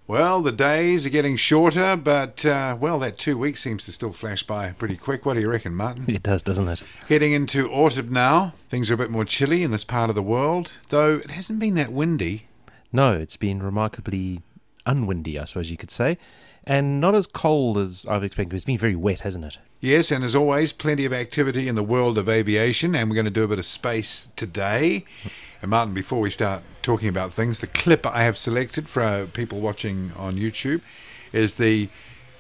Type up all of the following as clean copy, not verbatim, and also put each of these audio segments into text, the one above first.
Well, the days are getting shorter, but, that 2 weeks seems to still flash by pretty quick. What do you reckon, Martin? It does, doesn't it? Heading into autumn now. Things are a bit more chilly in this part of the world, though it hasn't been that windy. No, it's been remarkably unwindy, I suppose you could say, and not as cold as I've expected. It's been very wet, hasn't it? Yes, and as always, plenty of activity in the world of aviation, and we're going to do a bit of space today. And Martin, before we start talking about things, the clip I have selected for people watching on YouTube is the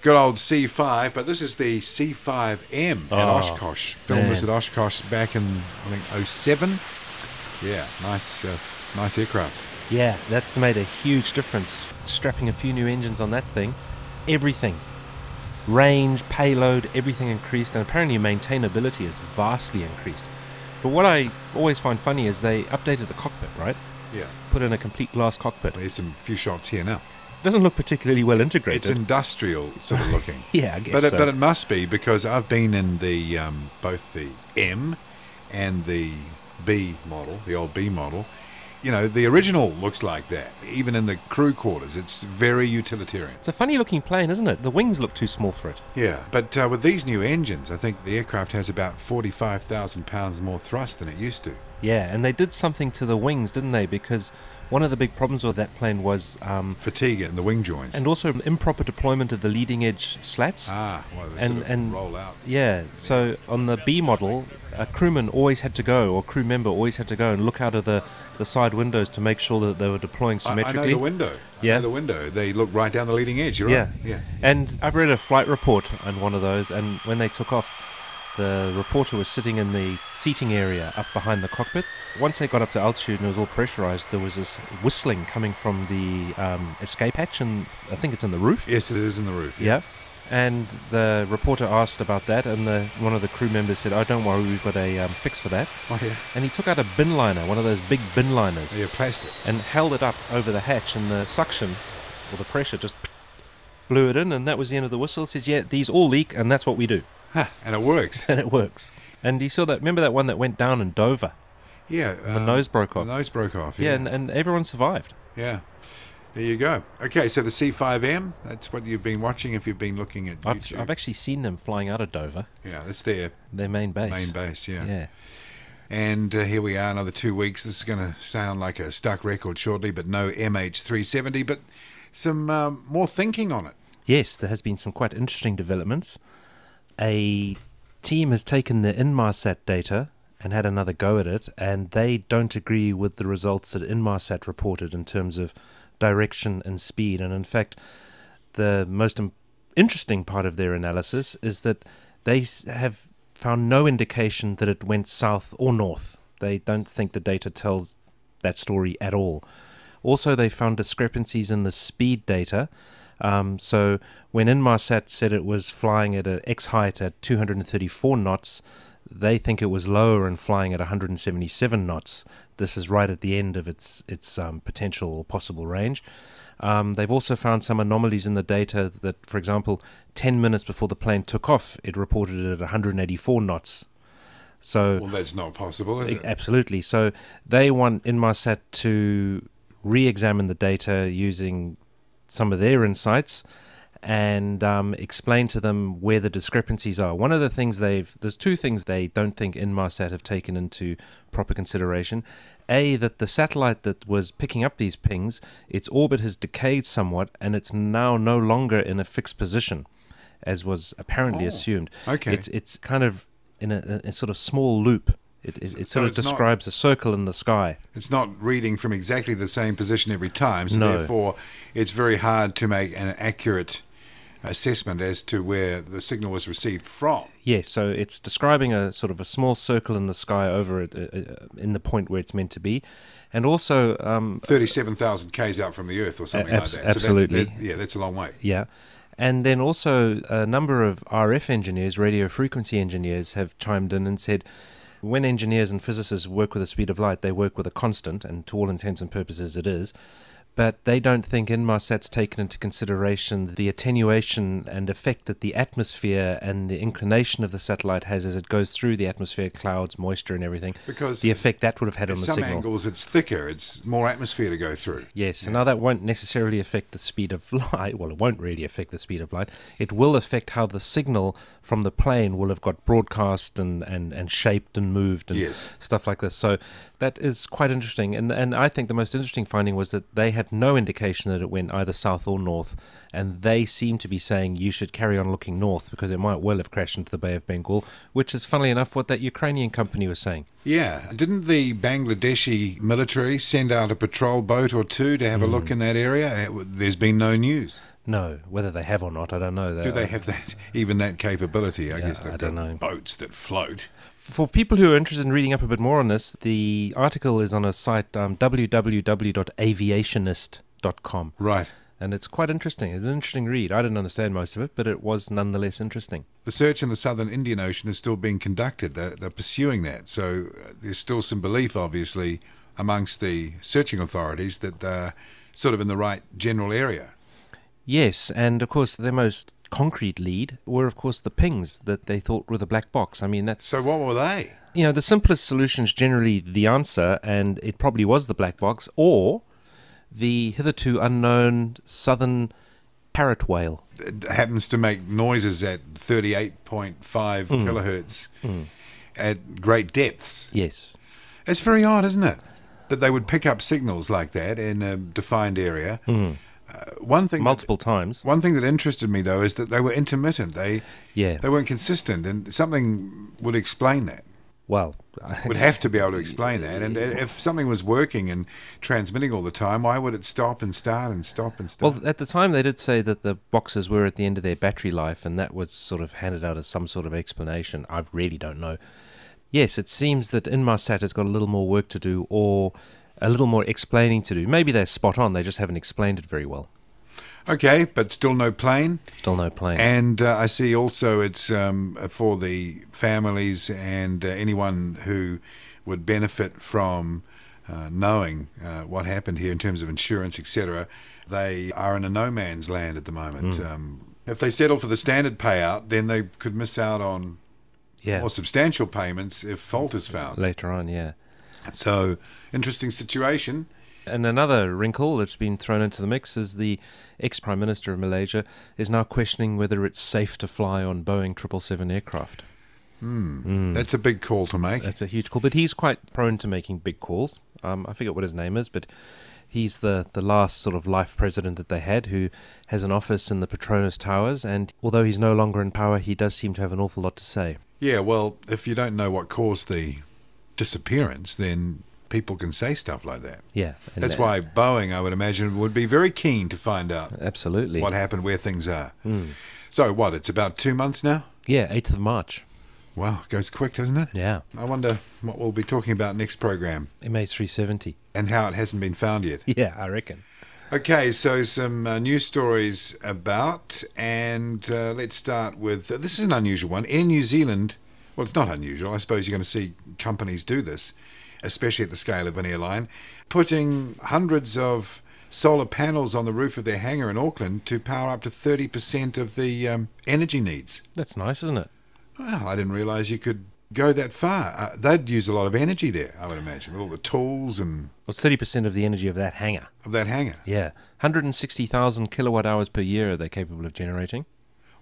good old C5, but this is the C5M at Oshkosh. Filmed this at Oshkosh back in, I think, 07. Yeah, nice aircraft. Yeah, that's made a huge difference. Strapping a few new engines on that thing, everything. Range, payload, everything increased, and apparently maintainability is vastly increased. But what I always find funny is they updated the cockpit, right? Yeah. Put in a complete glass cockpit. There's a few shots here now. It doesn't look particularly well integrated. It's industrial sort of looking. Yeah, I guess so. But it must be, because I've been in the both the M and the B model, the old B model. You know, the original looks like that. Even in the crew quarters, it's very utilitarian. It's a funny looking plane, isn't it? The wings look too small for it. Yeah, but with these new engines, I think the aircraft has about 45,000 pounds more thrust than it used to. Yeah, and they did something to the wings, didn't they? Because one of the big problems with that plane was fatigue in the wing joints. And also improper deployment of the leading edge slats. They sort of roll out. Yeah, so on the B model, a crewman always had to go, or crew member always had to go and look out of the side windows to make sure that they were deploying symmetrically. I know the window. I know the window. They look right down the leading edge. You're right. Yeah. And I've read a flight report on one of those, and when they took off, the reporter was sitting in the seating area up behind the cockpit. Once they got up to altitude and it was all pressurized, there was this whistling coming from the escape hatch, and I think it's in the roof. Yes, it is in the roof. Yeah. And the reporter asked about that, and one of the crew members said, "Oh, don't worry, we've got a fix for that." Oh, yeah. And he took out a bin liner, one of those big bin liners. Yeah, plastic. And held it up over the hatch, and the suction, or the pressure, just blew it in, and that was the end of the whistle. He says, "Yeah, these all leak, and that's what we do." And it works. And it works. And you saw that, remember that one that went down in Dover? Yeah. The nose broke off. The nose broke off, yeah. And everyone survived. Yeah. There you go. Okay, so the C5M, that's what you've been watching if you've been looking at YouTube. I've actually seen them flying out of Dover. Yeah, that's their main base. Main base, yeah. Yeah. And here we are, another 2 weeks. This is going to sound like a stuck record shortly, but no MH370, but some more thinking on it. Yes, there has been some quite interesting developments. A team has taken the Inmarsat data and had another go at it, and they don't agree with the results that Inmarsat reported in terms of direction and speed. And in fact, the most interesting part of their analysis is that they have found no indication that it went south or north. They don't think the data tells that story at all. Also, they found discrepancies in the speed data. So when Inmarsat said it was flying at an X height at 234 knots, they think it was lower and flying at 177 knots. This is right at the end of its potential or possible range. They've also found some anomalies in the data that, for example, 10 minutes before the plane took off, it reported it at 184 knots. So, well, that's not possible, is it? Absolutely. So they want Inmarsat to re-examine the data using some of their insights and explain to them where the discrepancies are. One of the things there's two things they don't think Inmarsat have taken into proper consideration. A, that the satellite that was picking up these pings, its orbit has decayed somewhat, and it's now no longer in a fixed position, as was apparently assumed. Okay. It's kind of in a sort of small loop. It sort of describes a circle in the sky. It's not reading from exactly the same position every time, so no. Therefore it's very hard to make an accurate assessment as to where the signal was received from. Yes, so it's describing a sort of a small circle in the sky over it, in the point where it's meant to be. And also 37,000 k's out from the Earth or something like that. Absolutely. So that's a long way. Yeah. And then also a number of RF engineers, radio frequency engineers, have chimed in and said, when engineers and physicists work with the speed of light, they work with a constant, and to all intents and purposes it is. but they don't think Inmarsat's taken into consideration the attenuation and effect that the atmosphere and the inclination of the satellite has as it goes through the atmosphere, clouds, moisture and everything, because the effect that would have had on the some signal. angles it's thicker, it's more atmosphere to go through. Yes, and now that won't necessarily affect the speed of light. Well, it won't really affect the speed of light. It will affect how the signal from the plane will have got broadcast and shaped and moved and stuff like this. So that is quite interesting. And I think the most interesting finding was that they had no indication that it went either south or north, and they seem to be saying you should carry on looking north because it might well have crashed into the Bay of Bengal, which is funnily enough what that Ukrainian company was saying. Yeah. Didn't the Bangladeshi military send out a patrol boat or two to have a look in that area? There's been no news. No, whether they have or not, I don't know. Do they have that capability? I guess I don't know. Boats that float. For people who are interested in reading up a bit more on this, the article is on a site, www.aviationist.com. Right. And it's quite interesting. It's an interesting read. I didn't understand most of it, but it was nonetheless interesting. The search in the southern Indian Ocean is still being conducted. They're pursuing that. So there's still some belief, obviously, amongst the searching authorities that they're sort of in the right general area. Yes, and of course their most concrete lead were, of course, the pings that they thought were the black box. I mean, that's... So what were they? You know, the simplest solution is generally the answer, and it probably was the black box, or the hitherto unknown southern parrot whale. It happens to make noises at 38.5 kilohertz at great depths. Yes. It's very odd, isn't it? That they would pick up signals like that in a defined area. Multiple times. One thing that interested me, though, is that they were intermittent. They weren't consistent, and something would explain that. Well, would have to be able to explain that. And if something was working and transmitting all the time, why would it stop and start and stop and start? Well, at the time they did say that the boxes were at the end of their battery life, and that was sort of handed out as some sort of explanation. I really don't know. Yes, it seems that Inmarsat has got a little more work to do, or a little more explaining to do. Maybe they're spot on, they just haven't explained it very well. Okay, but still no plane? Still no plane. And I see also it's for the families and anyone who would benefit from knowing what happened here in terms of insurance, etc. They are in a no man's land at the moment. If they settle for the standard payout, then they could miss out on more substantial payments if fault is found. Later on, yeah. So, interesting situation. And another wrinkle that's been thrown into the mix is the ex-Prime Minister of Malaysia is now questioning whether it's safe to fly on Boeing 777 aircraft. That's a big call to make. That's a huge call, but he's quite prone to making big calls. I forget what his name is, but he's the last sort of life president that they had, who has an office in the Petronas Towers, and although he's no longer in power, he does seem to have an awful lot to say. Yeah, well, if you don't know what caused the disappearance, then people can say stuff like that. Yeah. That's why Boeing, I would imagine, would be very keen to find out absolutely what happened, where things are. So what, it's about 2 months now? Yeah, 8th of March. Wow, it goes quick, doesn't it? Yeah. I wonder what we'll be talking about next program. MA370. And how it hasn't been found yet. Yeah, I reckon. Okay, so some news stories about, and let's start with, this is an unusual one. Air New Zealand, well, it's not unusual. I suppose you're going to see companies do this, especially at the scale of an airline, putting hundreds of solar panels on the roof of their hangar in Auckland to power up to 30% of the energy needs. That's nice, isn't it? Well, I didn't realise you could go that far. They'd use a lot of energy there, I would imagine, with all the tools and... Well, it's 30% of the energy of that hangar. Of that hangar? Yeah. 160,000 kilowatt hours per year are they capable of generating.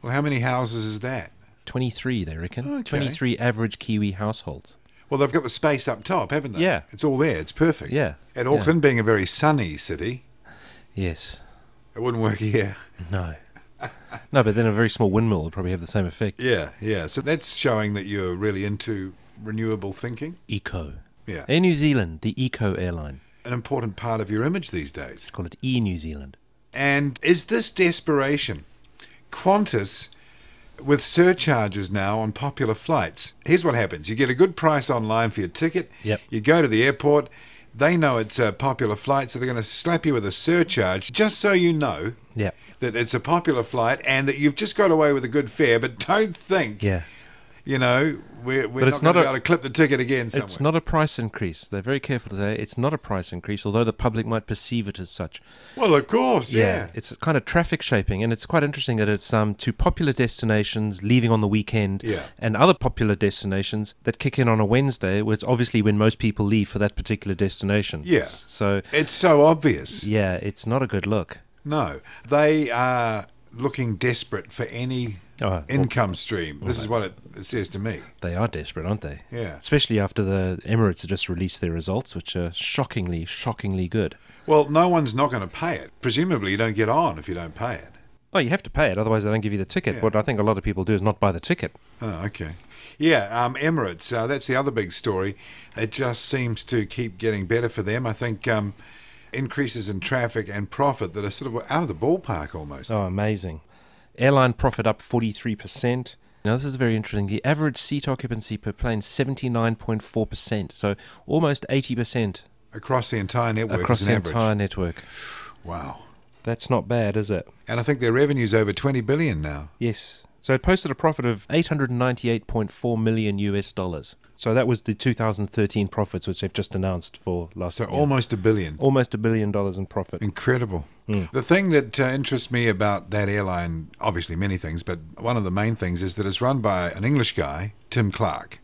Well, how many houses is that? 23, they reckon. Okay. 23 average Kiwi households. Well, they've got the space up top, haven't they? Yeah. It's all there. It's perfect. Yeah. And Auckland being a very sunny city... Yes. It wouldn't work here. No. No, but then a very small windmill would probably have the same effect. Yeah, yeah. So that's showing that you're really into renewable thinking. Eco. Yeah. Air New Zealand, the eco airline. An important part of your image these days. Call it Air New Zealand. And is this desperation? Qantas, with surcharges now on popular flights. Here's what happens. You get a good price online for your ticket. Yep. You go to the airport. They know it's a popular flight, so they're going to slap you with a surcharge just so you know that it's a popular flight and that you've just got away with a good fare. But don't think, you know, we're But it's not going not to be able to clip the ticket again somewhere. It's not a price increase. They're very careful to say it's not a price increase, although the public might perceive it as such. Well, of course, yeah. It's kind of traffic shaping, and it's quite interesting that it's to popular destinations leaving on the weekend, and other popular destinations that kick in on a Wednesday, which obviously when most people leave for that particular destination. Yeah. So it's so obvious. Yeah, it's not a good look. No, they are looking desperate for any income stream. This is what it says to me. They are desperate, aren't they? Yeah. Especially after the Emirates have just released their results, which are shockingly, shockingly good. Well, no one's not going to pay it. Presumably you don't get on if you don't pay it. Oh, you have to pay it, otherwise they don't give you the ticket. Yeah. What I think a lot of people do is not buy the ticket. Oh, okay. Yeah, Emirates, that's the other big story. It just seems to keep getting better for them. I think increases in traffic and profit that are sort of out of the ballpark almost. Oh, amazing. Airline profit up 43%. Now, this is very interesting. The average seat occupancy per plane, 79.4%. So almost 80%. Across the entire network. Across the average. entire network. Wow. That's not bad, is it? And I think their revenue's over 20 billion now. Yes. So it posted a profit of $898.4 million US. So that was the 2013 profits, which they've just announced for last year. So almost $1 billion. Almost $1 billion in profit. Incredible. The thing that interests me about that airline, obviously many things, but one of the main things is that it's run by an English guy, Tim Clark,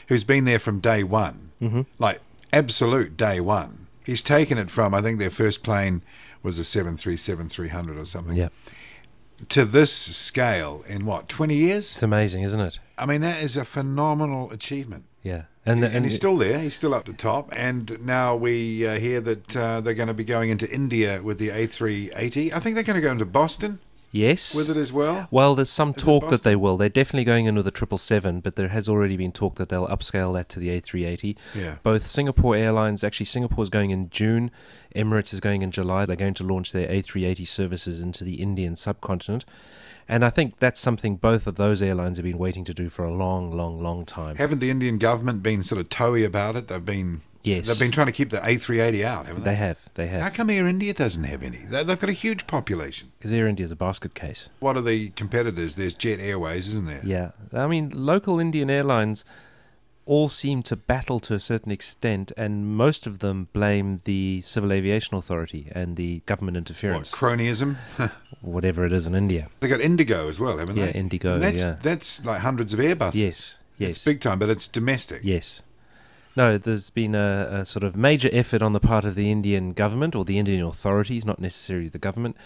who's been there from day one, like absolute day one. He's taken it from, I think their first plane was a 737-300 or something. Yeah. To this scale in what, 20 years? It's amazing, isn't it? I mean, that is a phenomenal achievement. Yeah. And he's still there. He's still up the top. And now we hear that they're going to be going into India with the A380. I think they're going to go into Boston. Yes. With it as well. Well, there's some talk that Boston? they will. They're definitely going in with a 777, but there has already been talk that they'll upscale that to the A380. Yeah. Both Singapore Airlines, actually Singapore's going in June, Emirates is going in July. They're going to launch their A380 services into the Indian subcontinent. And I think that's something both of those airlines have been waiting to do for a long, long, long time. Haven't the Indian government been sort of toey about it? They've been trying to keep the A380 out, haven't they? They have. How come Air India doesn't have any? They've got a huge population. Because Air India is a basket case. What are the competitors? There's Jet Airways, isn't there? Yeah. I mean, local Indian airlines all seem to battle to a certain extent, and most of them blame the Civil Aviation Authority and the government interference. What, cronyism? Whatever it is in India. They got Indigo as well, haven't they? Yeah, Indigo, And that's like hundreds of Airbuses. Yes. It's big time, but it's domestic. Yes. No, there's been a sort of major effort on the part of the Indian government, or the Indian authorities, not necessarily the government,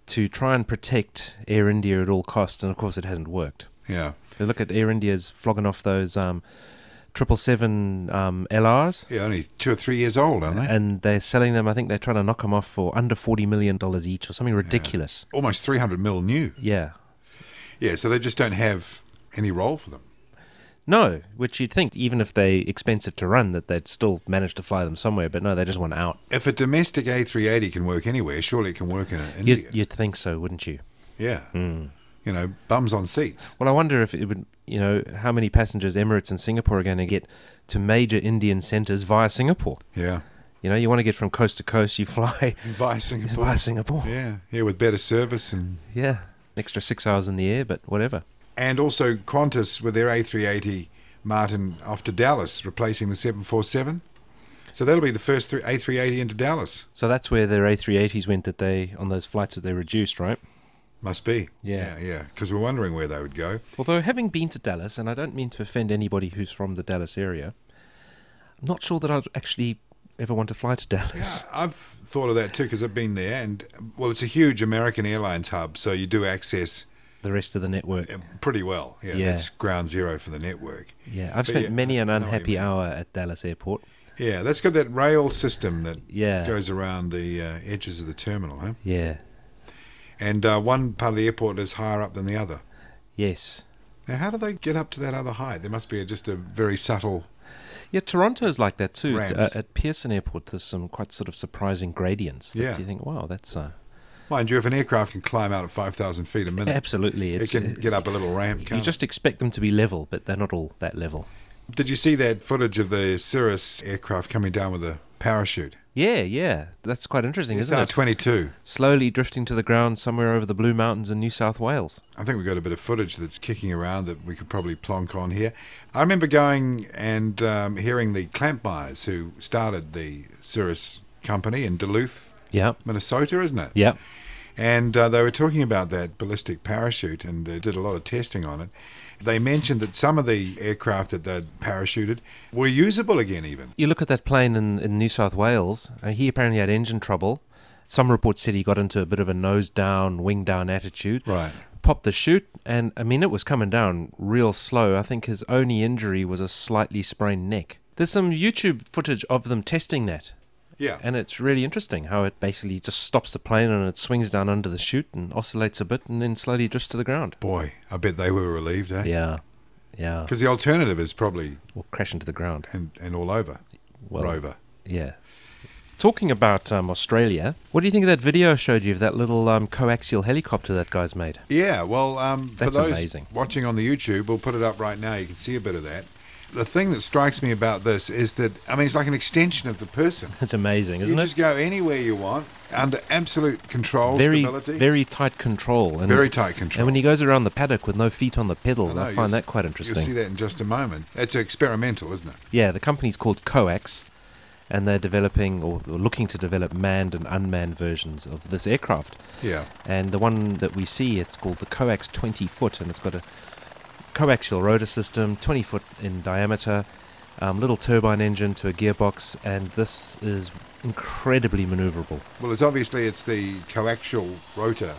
to try and protect Air India at all costs, and of course it hasn't worked. Yeah. You look at Air India's flogging off those 777 LRs. Yeah, only 2 or 3 years old, aren't they? And they're selling them, I think they're trying to knock them off for under $40 million each, or something ridiculous. Yeah. Almost 300 mil new. Yeah. Yeah, so they just don't have any role for them. No, which you'd think, even if they're expensive to run, that they'd still manage to fly them somewhere, but no, they just want out. If a domestic A380 can work anywhere, surely it can work in India. You'd think so, wouldn't you? Yeah. You know, bums on seats. Well, I wonder if it would, how many passengers Emirates and Singapore are going to get to major Indian centres via Singapore. Yeah. You want to get from coast to coast, you fly via Singapore. Via Singapore. Yeah, with better service and... Yeah, an extra 6 hours in the air, but whatever. And also Qantas with their A380 Martin off to Dallas, replacing the 747. So that'll be the first A380 into Dallas. So that's where their A380s went on those flights that they reduced, right? Must be. Yeah. Yeah, because we're wondering where they would go. Although having been to Dallas, and I don't mean to offend anybody who's from the Dallas area, I'm not sure that I'd actually ever want to fly to Dallas. Yeah, I've thought of that too, because I've been there, and well, it's a huge American Airlines hub, so you do access the rest of the network pretty well. Yeah, it's ground zero for the network. Yeah, I've spent many an unhappy hour at Dallas Airport. Yeah, that's got that rail system that goes around the edges of the terminal, huh? Yeah. And one part of the airport is higher up than the other. Yes. Now, how do they get up to that other height? There must be just a very subtle... Yeah, Toronto's like that too. Ramps. At Pearson Airport, there's some quite sort of surprising gradients that you think, wow, that's... Mind you, if an aircraft can climb out at 5,000 feet a minute... Absolutely. It can get up a little ramp, You just expect them to be level, but they're not all that level. Did you see that footage of the Cirrus aircraft coming down with a parachute. Yeah. That's quite interesting, isn't it? SR-22. Slowly drifting to the ground somewhere over the Blue Mountains in New South Wales. I think we've got a bit of footage that's kicking around that we could probably plonk on here. I remember going and hearing the Clampmeyers, who started the Cirrus company in Duluth, Minnesota, isn't it? Yeah. And they were talking about that ballistic parachute, and they did a lot of testing on it. They mentioned that some of the aircraft that they'd parachuted were usable again even. You look at that plane in New South Wales, he apparently had engine trouble. Some reports said he got into a bit of a nose down, wing down attitude. Right. Popped the chute, and I mean, it was coming down real slow. I think his only injury was a slightly sprained neck. There's some YouTube footage of them testing that. Yeah. And it's really interesting how it basically just stops the plane and it swings down under the chute and oscillates a bit and then slowly drifts to the ground. Boy, I bet they were relieved, eh? Yeah. Because the alternative is probably... Or crash into the ground. And all over. Rover. Yeah. Talking about Australia, what do you think of that video I showed you of that little coaxial helicopter that guy's made? Yeah, well, that's for those amazing. Watching on the YouTube, we'll put it up right now. You can see a bit of that. The thing that strikes me about this is that, I mean, it's like an extension of the person. It's amazing, isn't it? You just go anywhere you want, under absolute control, stability. Very tight control. And, very tight control. And when he goes around the paddock with no feet on the pedal, I find that quite interesting. You'll see that in just a moment. It's experimental, isn't it? Yeah, the company's called Coax, and they're developing or looking to develop manned and unmanned versions of this aircraft. Yeah. And the one that we see, it's called the Coax 20-foot, and it's got a coaxial rotor system, 20 foot in diameter, little turbine engine to a gearbox, and this is incredibly maneuverable. Well, it's the coaxial rotor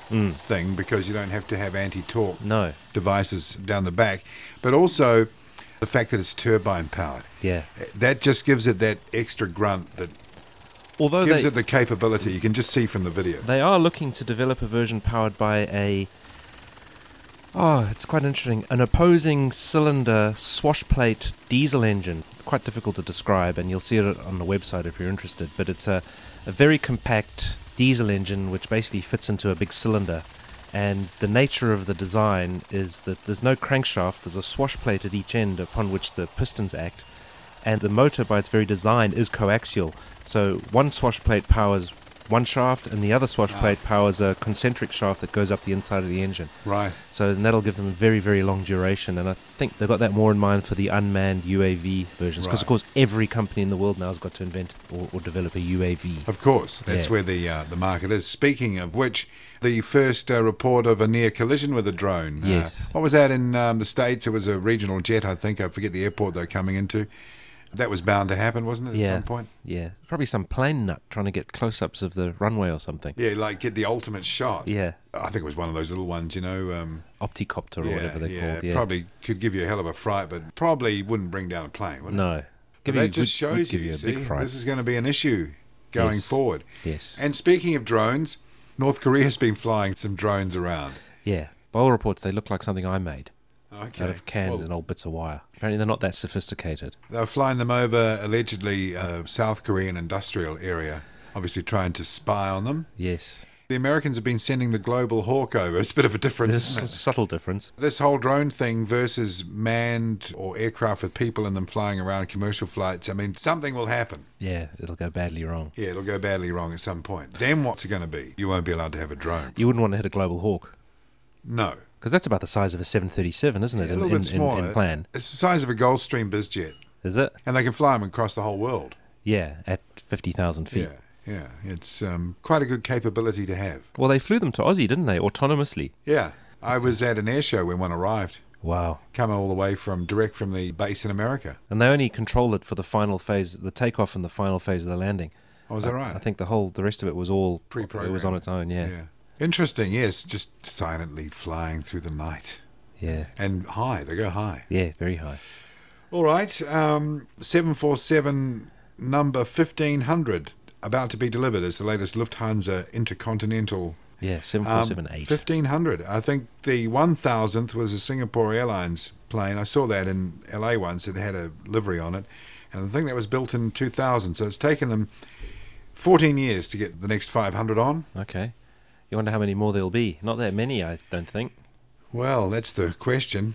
thing, because you don't have to have anti-torque devices down the back, but also the fact that it's turbine powered. Yeah. That just gives it that extra grunt that gives it the capability. You can just see from the video. They are looking to develop a version powered by it's quite interesting. An opposing cylinder swashplate diesel engine. Quite difficult to describe, and you'll see it on the website if you're interested. But it's a very compact diesel engine which basically fits into a big cylinder. And the nature of the design is that there's no crankshaft. There's a swashplate at each end upon which the pistons act. And the motor, by its very design, is coaxial. So one swashplate powers one shaft, and the other swashplate powers a concentric shaft that goes up the inside of the engine. Right. So that'll give them a very, very long duration, and I think they've got that more in mind for the unmanned UAV versions, because of course every company in the world now has got to invent or develop a UAV. Of course, that's where the market is. Speaking of which, the first report of a near collision with a drone. Yes. What was that in the States? It was a regional jet, I think. I forget the airport they're coming into. That was bound to happen, wasn't it, at some point? Yeah. Probably some plane nut trying to get close-ups of the runway or something. Yeah, like get the ultimate shot. Yeah. I think it was one of those little ones, Opticopter or whatever they're called. Yeah. Probably could give you a hell of a fright, but probably wouldn't bring down a plane, would it? No. That just shows you, a big fright. This is going to be an issue going forward. Yes. And speaking of drones, North Korea's been flying some drones around. Yeah. By all reports, they look like something I made. Okay. Out of cans and old bits of wire. Apparently they're not that sophisticated. They were flying them over, allegedly, South Korean industrial area, obviously trying to spy on them. Yes. The Americans have been sending the Global Hawk over. It's a bit of a difference, isn't it? There's a subtle difference. This whole drone thing versus manned or aircraft with people in them flying around commercial flights, I mean, something will happen. Yeah, it'll go badly wrong. Yeah, it'll go badly wrong at some point. Then what's it going to be? You won't be allowed to have a drone. You wouldn't want to hit a Global Hawk. No. Because that's about the size of a 737, isn't it? A little bit smaller. In plan. It's the size of a Gulfstream bizjet. Is it? And they can fly them across the whole world. Yeah, at 50,000 feet. Yeah. It's quite a good capability to have. Well, they flew them to Aussie, didn't they? Autonomously. Yeah. I was at an air show when one arrived. Wow. Coming all the way direct from the base in America. And they only controlled it for the final phase, the takeoff and the final phase of the landing. Oh, is that right? I think the rest of it was all pre-programmed. It was on its own, yeah. Interesting, yes. Just silently flying through the night. Yeah. And high. They go high. Yeah, very high. All right. 747 number 1500 about to be delivered as the latest Lufthansa intercontinental. Yeah, 747-8. 1500. I think the 1000th was a Singapore Airlines plane. I saw that in LA once. It had a livery on it. And I think that was built in 2000. So it's taken them 14 years to get the next 500 on. Okay. You wonder how many more there'll be. Not that many, I don't think. Well, that's the question.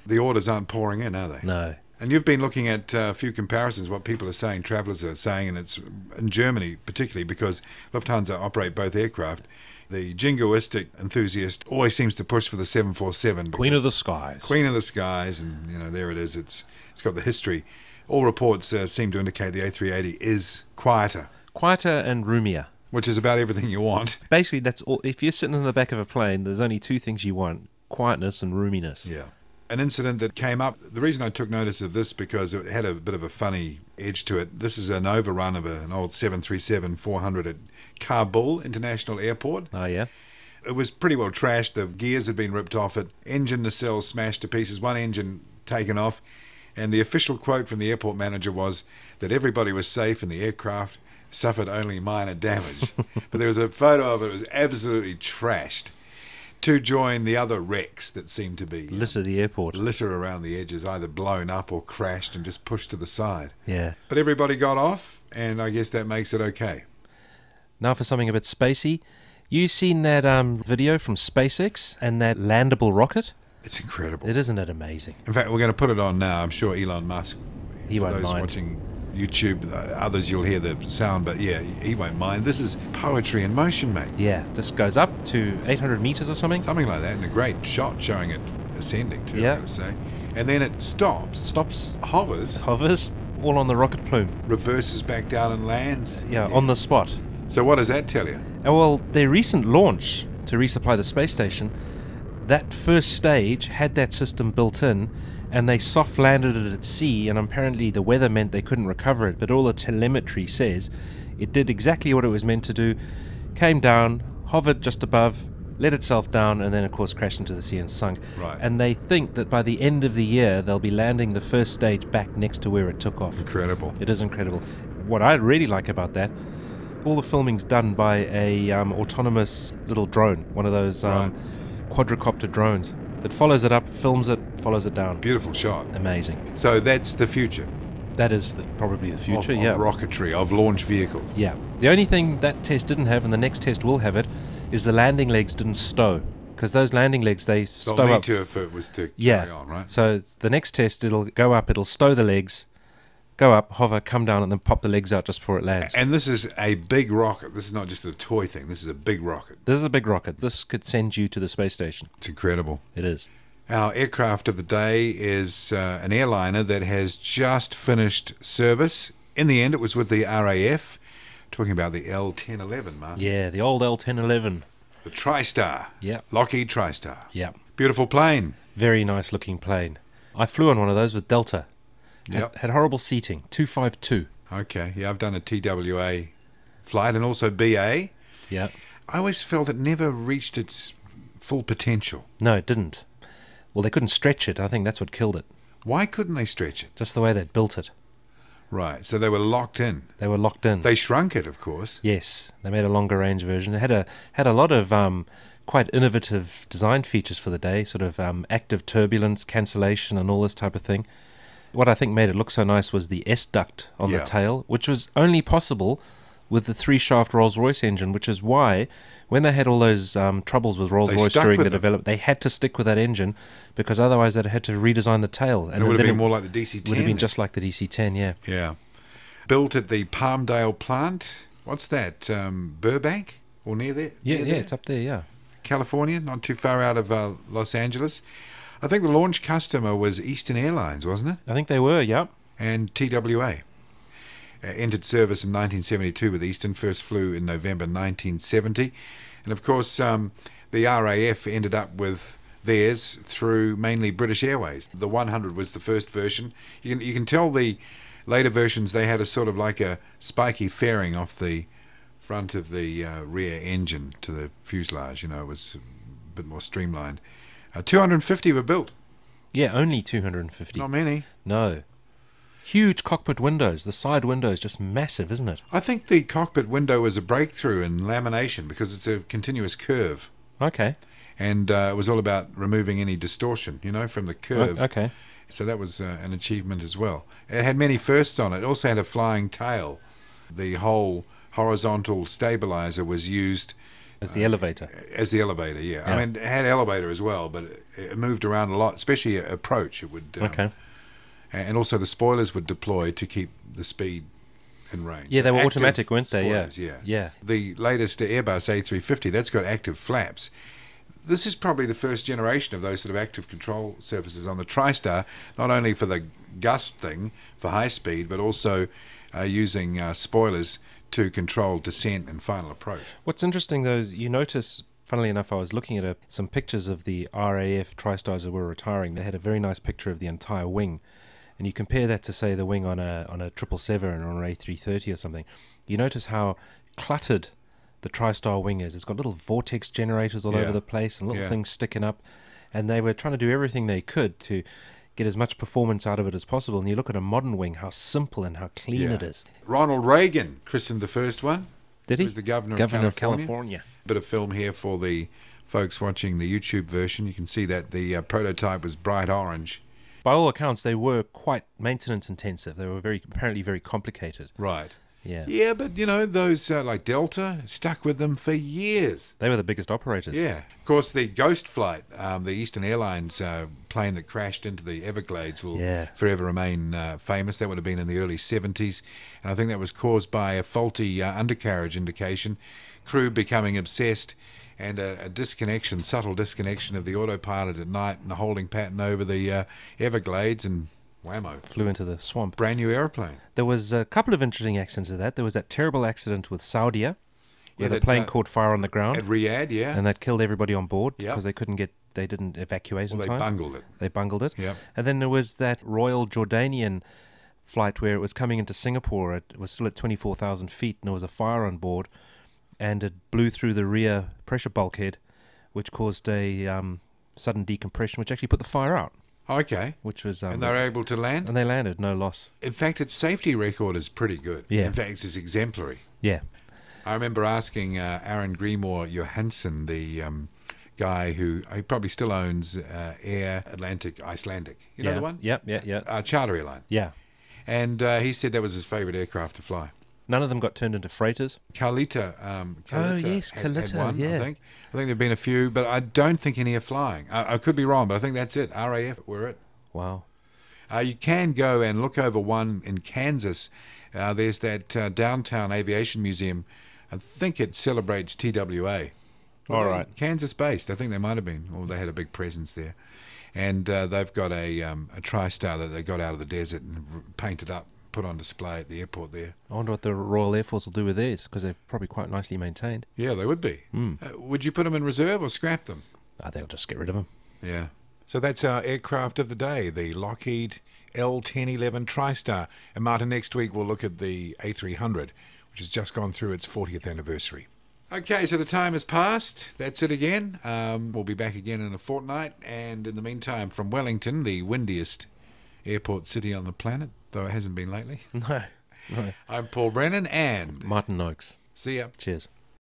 The orders aren't pouring in, are they? No. And you've been looking at a few comparisons, what people are saying, travellers are saying, and it's in Germany particularly because Lufthansa operate both aircraft. The jingoistic enthusiast always seems to push for the 747. Queen of the skies. Queen of the skies, and there it is. It's got the history. All reports seem to indicate the A380 is quieter. Quieter and roomier. Which is about everything you want. Basically, that's all. If you're sitting in the back of a plane, there's only two things you want: quietness and roominess. Yeah. An incident that came up, the reason I took notice of this because it had a bit of a funny edge to it. This is an overrun of an old 737-400 at Kabul International Airport. Oh, yeah? It was pretty well trashed. The gears had been ripped off it. Engine nacelles smashed to pieces. One engine taken off. And the official quote from the airport manager was that everybody was safe and the aircraft suffered only minor damage. But there was a photo of it. It was absolutely trashed. To join the other wrecks that seemed to be litter the airport, litter around the edges, either blown up or crashed and just pushed to the side. Yeah. But everybody got off, and I guess that makes it okay. Now for something a bit spacey. You seen that video from SpaceX and that landable rocket? It's incredible. Isn't it amazing? In fact, we're going to put it on now. I'm sure Elon Musk, he won't those mind. Watching YouTube, others you'll hear the sound, but yeah, he won't mind. This is poetry in motion, mate. Yeah, this goes up to 800 meters or something. Something like that, and a great shot showing it ascending too, yeah. I've got to say. And then it stops, hovers, all on the rocket plume, reverses back down and lands. Yeah, on the spot. So what does that tell you? Well, their recent launch to resupply the space station, that first stage had that system built in, and they soft landed it at sea, and apparently the weather meant they couldn't recover it, but all the telemetry says it did exactly what it was meant to do, came down, hovered just above, let itself down, and then of course crashed into the sea and sunk. Right. And they think that by the end of the year they'll be landing the first stage back next to where it took off. Incredible. It is incredible. What I really like about that, all the filming's done by a autonomous little drone, one of those quadricopter drones that follows it up, films it, follows it down. Beautiful shot. Amazing. So that's the future. That is probably the future, of rocketry, of launch vehicles. Yeah. The only thing that test didn't have, and the next test will have it, is the landing legs didn't stow. Because those landing legs, they stow They'll need up. to if it was to carry on, right? So the next test, it'll go up, it'll stow the legs, go up, hover, come down, and then pop the legs out just before it lands. And this is a big rocket. This is not just a toy thing. This is a big rocket. This is a big rocket. This could send you to the space station. It's incredible. It is. Our aircraft of the day is an airliner that has just finished service. In the end, it was with the RAF. Talking about the L1011, Mark. Yeah, the old L1011. The Tristar. Yeah. Lockheed Tristar. Yeah. Beautiful plane. Very nice looking plane. I flew on one of those with Delta. Yep. Had horrible seating. 252. Okay. Yeah, I've done a TWA flight and also BA. Yeah. I always felt it never reached its full potential. No, it didn't. Well, they couldn't stretch it. I think that's what killed it. Why couldn't they stretch it? Just the way they'd built it. Right. So they were locked in. They were locked in. They shrunk it, of course. Yes. They made a longer range version. It had a lot of quite innovative design features for the day, sort of active turbulence, cancellation, and all this type of thing. What I think made it look so nice was the S-duct on the tail, which was only possible with the 3-shaft Rolls-Royce engine, which is why when they had all those troubles with Rolls-Royce during the development, they had to stick with that engine because otherwise they'd had to redesign the tail. And it would have been more like the DC-10. It would have been just like the DC-10, yeah. Yeah. Built at the Palmdale plant. What's that? Burbank? Or near there? Yeah, near there? It's up there, yeah. California, not too far out of Los Angeles. I think the launch customer was Eastern Airlines, wasn't it? I think they were, yeah. And TWA. Entered service in 1972 with Eastern, first flew in November 1970. And of course, the RAF ended up with theirs through mainly British Airways. The 100 was the first version. You can tell the later versions, they had a sort of like a spiky fairing off the front of the rear engine to the fuselage. It was a bit more streamlined. 250 were built. Yeah, only 250. Not many. No. Huge cockpit windows. The side window is just massive, isn't it? I think the cockpit window was a breakthrough in lamination because it's a continuous curve. Okay. And it was all about removing any distortion, from the curve. Okay. So that was an achievement as well. It had many firsts on it. It also had a flying tail. The whole horizontal stabilizer was used as the elevator. As the elevator, yeah. I mean, it had elevator as well, but it moved around a lot, especially approach. It would. Okay. and also the spoilers would deploy to keep the speed in range. Yeah, they were Active automatic, weren't they? spoilers, Yeah. The latest Airbus A350, that's got active flaps. This is probably the first generation of those sort of active control surfaces on the Tristar, not only for the gust thing, for high speed, but also using spoilers to control descent and final approach. What's interesting, though, is you notice, funnily enough, I was looking at some pictures of the RAF Tristars that were retiring. They had a very nice picture of the entire wing. And you compare that to, say, the wing on a 777 or on an A330 or something. You notice how cluttered the Tristar wing is. It's got little vortex generators all over the place and little things sticking up. And they were trying to do everything they could to get as much performance out of it as possible. And you look at a modern wing, how simple and how clean it is. Ronald Reagan christened the first one. Did he? He was the governor of California. California. Bit of film here for the folks watching the YouTube version. You can see that the prototype was bright orange. By all accounts, they were quite maintenance intensive. They were apparently very complicated. Right. Yeah. Yeah, but you know, those like Delta stuck with them for years. They were the biggest operators. Yeah. Of course, the Ghost flight, the Eastern Airlines plane that crashed into the Everglades will forever remain famous. That would have been in the early 70s. And I think that was caused by a faulty undercarriage indication, crew becoming obsessed, and a disconnection, subtle disconnection of the autopilot at night and a holding pattern over the Everglades, and whammo. Flew into the swamp. Brand new aeroplane. There was a couple of interesting accidents of that. There was that terrible accident with Saudia, where the plane caught fire on the ground. At Riyadh, yeah. And that killed everybody on board because they didn't evacuate in time. They bungled it. They bungled it. Yep. And then there was that Royal Jordanian flight where it was coming into Singapore. It was still at 24,000 feet and there was a fire on board. And it blew through the rear pressure bulkhead, which caused a sudden decompression, which actually put the fire out. Okay. Which was and they were able to land? And they landed, no loss. In fact, its safety record is pretty good. Yeah. In fact, it's exemplary. Yeah. I remember asking Aaron Greenmore Johansson, the guy who he probably still owns Air Atlantic Icelandic. You know the one? Yeah. Charter airline. Yeah. And he said that was his favourite aircraft to fly. None of them got turned into freighters. Kalita Kalita, had one, yeah. I think there've been a few, but I don't think any are flying. I could be wrong, but I think that's it. RAF were it. Wow. You can go and look over one in Kansas. There's that downtown aviation museum. I think it celebrates TWA. All right. Kansas-based. I think they might have been, or they had a big presence there. And they've got a Tristar that they got out of the desert and painted up, put on display at the airport there. I wonder what the Royal Air Force will do with theirs, because they're probably quite nicely maintained. Yeah, they would be. Would you put them in reserve or scrap them? They'll just get rid of them. Yeah. So that's our aircraft of the day, the Lockheed L1011 Tristar. And Martin, next week we'll look at the A300, which has just gone through its 40th anniversary. Okay, so the time has passed. That's it again. We'll be back again in a fortnight. And in the meantime, from Wellington, the windiest airport city on the planet, though it hasn't been lately. No. I'm Paul Brennan and Martin Noakes. See ya. Cheers.